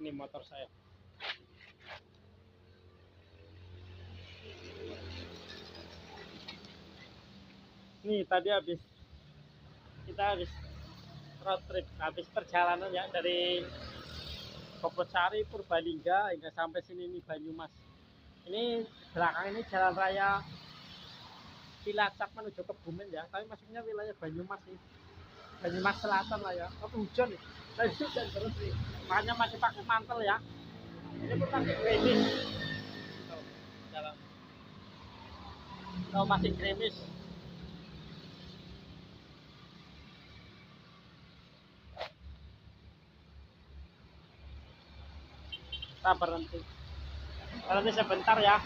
Ini motor saya. Nih tadi kita habis road trip, habis perjalanan ya dari Bogorsari, Purbalingga hingga sampai sini nih Banyumas. Ini belakang ini jalan raya Cilacap menuju Kebumen ya, tapi masuknya wilayah Banyumas sih. Banyumas Selatan lah ya. Tapi hujan nih. Tadi hujan terus nih. Makanya masih pakai mantel ya. Ini pun masih gerimis. Tuh, jalan. Tuh, masih gerimis. Kita berhenti sebentar ya.